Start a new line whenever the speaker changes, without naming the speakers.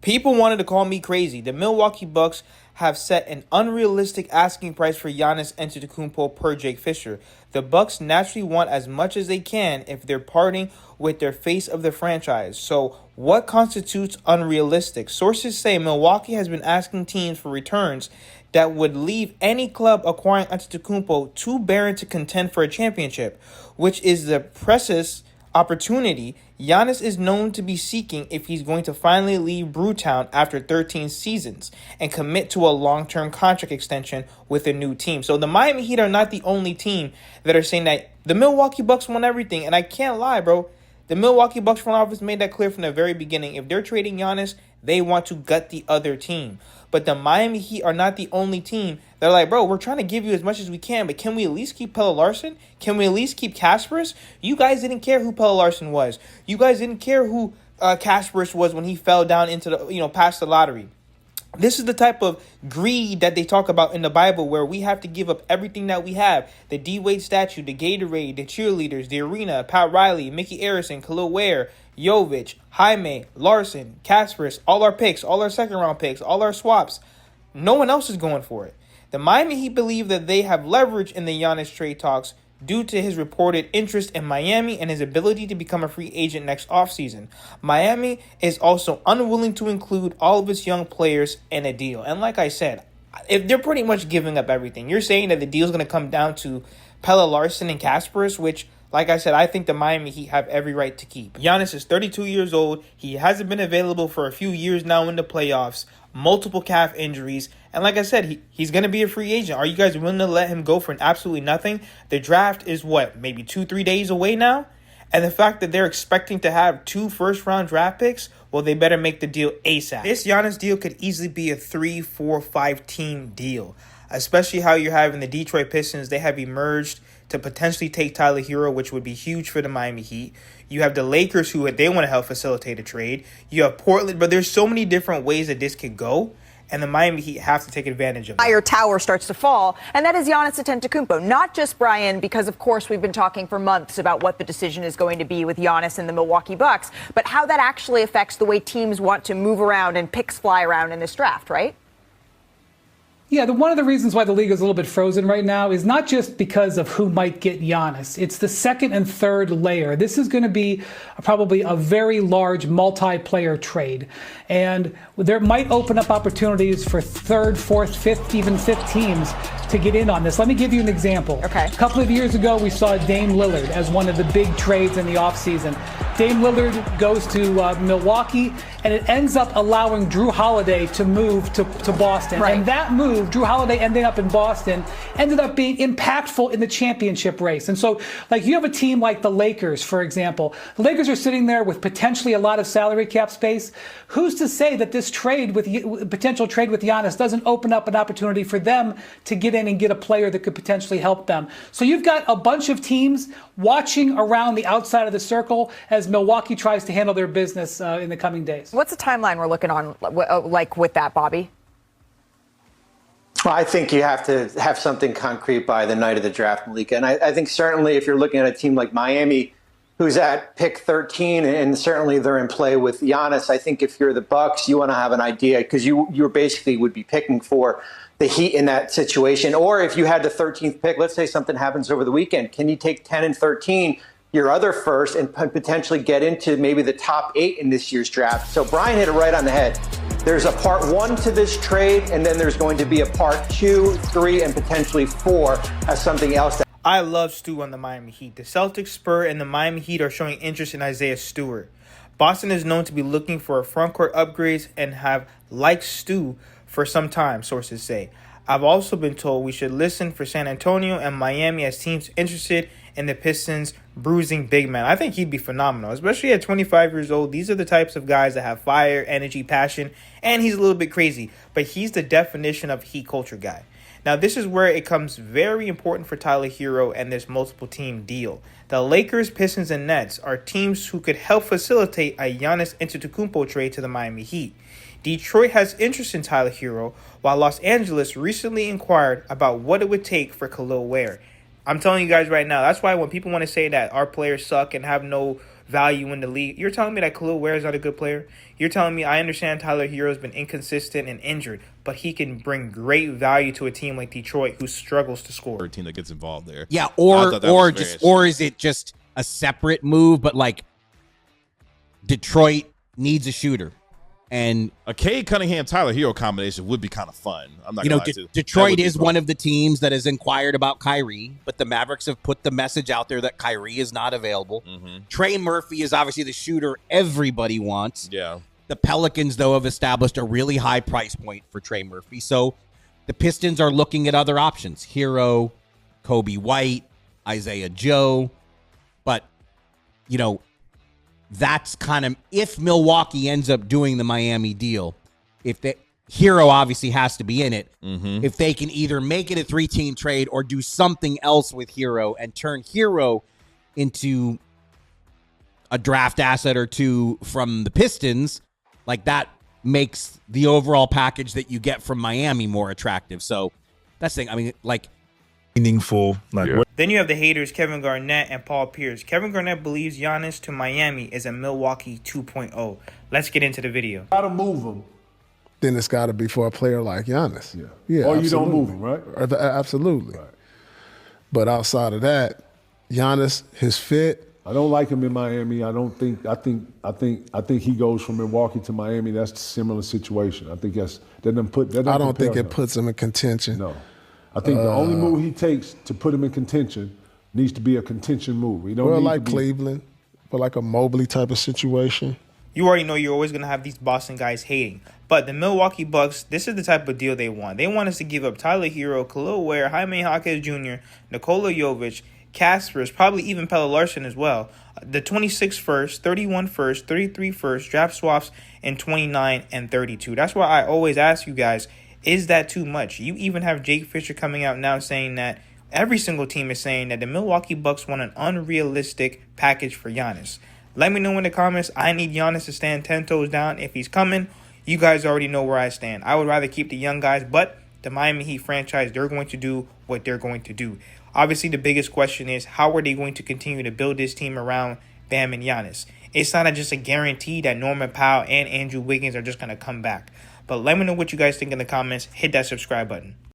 People wanted to call me crazy. The Milwaukee Bucks have set an unrealistic asking price for Giannis Antetokounmpo per Jake Fisher. The Bucks naturally want as much as they can if they're parting with their face of the franchise. So, what constitutes unrealistic? Sources say Milwaukee has been asking teams for returns that would leave any club acquiring Antetokounmpo too barren to contend for a championship, which is the precious opportunity Giannis is known to be seeking if he's going to finally leave Brewtown after 13 seasons and commit to a long-term contract extension with a new team. So the Miami Heat are not the only team that are saying that the Milwaukee Bucks want everything. And I can't lie, bro. The Milwaukee Bucks front office made that clear from the very beginning. If they're trading Giannis, they want to gut the other team. But the Miami Heat are not the only team. They're like, bro, we're trying to give you as much as we can, but can we at least keep Pelle Larsson? Can we at least keep Kasparas? You guys didn't care who Pelle Larsson was. You guys didn't care who Kasparas was when he fell down into the, past the lottery. This is the type of greed that they talk about in the Bible, where we have to give up everything that we have. The D-Wade statue, the Gatorade, the cheerleaders, the arena, Pat Riley, Mickey Arison, Khalil Ware, Jovic, Jaime, Larson, Kasparas, all our picks, all our second-round picks, all our swaps. No one else is going for it. The Miami Heat believe that they have leverage in the Giannis trade talks due to his reported interest in Miami and his ability to become a free agent next offseason. Miami is also unwilling to include all of its young players in a deal. And like I said, if they're pretty much giving up everything, you're saying that the deal is going to come down to Pelle Larsson and Kasparas, which, like I said, I think the Miami Heat have every right to keep. Giannis is 32 years old. He hasn't been available for a few years now in the playoffs. Multiple calf injuries. And like I said, he's going to be a free agent. Are you guys willing to let him go for absolutely nothing? The draft is maybe 2-3 days away now? And the fact that they're expecting to have 2 first-round draft picks, well, they better make the deal ASAP. This Giannis deal could easily be a 3-4-5 team deal, especially how you're having the Detroit Pistons. They have emerged to potentially take Tyler Hero, which would be huge for the Miami Heat. You have the Lakers, who they want to help facilitate a trade. You have Portland, but there's so many different ways that this could go, and the Miami Heat have to take advantage of it.
Your tower starts to fall, and that is Giannis Antetokounmpo. Not just Brian, because of course we've been talking for months about what the decision is going to be with Giannis and the Milwaukee Bucks, but how that actually affects the way teams want to move around and picks fly around in this draft, right?
Yeah, one of the reasons why the league is a little bit frozen right now is not just because of who might get Giannis. It's the second and third layer. This is going to be probably a very large multiplayer trade. And there might open up opportunities for third, fourth, fifth, even fifth teams to get in on this. Let me give you an example.
Okay.
A couple of years ago, we saw Dame Lillard as one of the big trades in the offseason. Dame Lillard goes to Milwaukee, and it ends up allowing Drew Holiday to move to Boston.
Right.
And that move, Drew Holiday ending up in Boston, ended up being impactful in the championship race. And so, like, you have a team like the Lakers, for example. The Lakers are sitting there with potentially a lot of salary cap space. Who's to say that this potential trade with Giannis doesn't open up an opportunity for them to get in and get a player that could potentially help them? So you've got a bunch of teams watching around the outside of the circle as Milwaukee tries to handle their business in the coming days.
What's the timeline we're looking on, like, with that, Bobby?
Well, I think you have to have something concrete by the night of the draft, Malika. And I think certainly if you're looking at a team like Miami, who's at pick 13, and certainly they're in play with Giannis, I think if you're the Bucks, you want to have an idea, because you basically would be picking for the Heat in that situation. Or if you had the 13th pick, let's say something happens over the weekend, can you take 10 and 13, your other first, and potentially get into maybe the top 8 in this year's draft? So Brian hit it right on the head. There's a part 1 to this trade, and then there's going to be a part 2, 3, and potentially 4 as something else.
I love Stu on the Miami Heat. The Celtics, Spurs, and the Miami Heat are showing interest in Isaiah Stewart. Boston is known to be looking for frontcourt upgrades and have liked Stu for some time, sources say. I've also been told we should listen for San Antonio and Miami as teams interested in the Pistons' bruising big man. I think he'd be phenomenal, especially at 25 years old. These are the types of guys that have fire, energy, passion, and he's a little bit crazy, but he's the definition of Heat culture guy. Now, this is where it comes very important for Tyler Hero and this multiple team deal. The Lakers, Pistons, and Nets are teams who could help facilitate a Giannis Antetokounmpo trade to the Miami Heat. Detroit has interest in Tyler Hero, while Los Angeles recently inquired about what it would take for Khalil Ware. I'm telling you guys right now, that's why when people want to say that our players suck and have no value in the league. You're telling me that Khalil Ware is not a good player? You're telling me, I understand Tyler Hero's been inconsistent and injured, but he can bring great value to a team like Detroit who struggles to score.
A team that gets involved there.
Yeah, or is it just a separate move, but like Detroit needs a shooter. And
a Cade Cunningham Tyler Hero combination would be kind of fun. I'm not gonna lie to you.
Detroit is one of the teams that has inquired about Kyrie, but the Mavericks have put the message out there that Kyrie is not available. Trey Murphy is obviously the shooter everybody wants.
Yeah.
The Pelicans, though, have established a really high price point for Trey Murphy. So the Pistons are looking at other options. Hero, Kobe White, Isaiah Joe. But, you know, that's kind of, if Milwaukee ends up doing the Miami deal, if the Hero obviously has to be in it, if they can either make it a 3-team trade or do something else with Hero and turn Hero into a draft asset or two from the Pistons, like that makes the overall package that you get from Miami more attractive. So that's the thing. I mean, like,
meaningful.
Then you have the haters, Kevin Garnett and Paul Pierce. Kevin Garnett believes Giannis to Miami is a Milwaukee 2.0. Let's get into the video.
Gotta move him.
Then it's got to be for a player like Giannis.
Yeah. Or you don't
absolutely.
move him, right?
Absolutely.
Right.
But outside of that, Giannis, his fit.
I don't like him in Miami. I think he goes from Milwaukee to Miami. That's a similar situation. I think that doesn't put.
I don't think it puts him in contention.
No. I think the only move he takes to put him in contention needs to be a contention move. He don't
well,
need
like
to be,
Cleveland, but like a Mobley type of situation.
You already know you're always going to have these Boston guys hating. But the Milwaukee Bucks, this is the type of deal they want. They want us to give up Tyler Hero, Khalil Ware, Jaime Jaquez Jr., Nikola Jovic, Caspers, probably even Pelle Larsson as well. The 26 first, 31 first, 33 first, draft swaps in 29 and 32. That's why I always ask you guys, is that too much? You even have Jake Fisher coming out now saying that every single team is saying that the Milwaukee Bucks want an unrealistic package for Giannis. Let me know in the comments. I need Giannis to stand 10 toes down. If he's coming, you guys already know where I stand. I would rather keep the young guys, but the Miami Heat franchise, they're going to do what they're going to do. Obviously, the biggest question is, how are they going to continue to build this team around Bam and Giannis? It's not just a guarantee that Norman Powell and Andrew Wiggins are just going to come back. But let me know what you guys think in the comments. Hit that subscribe button.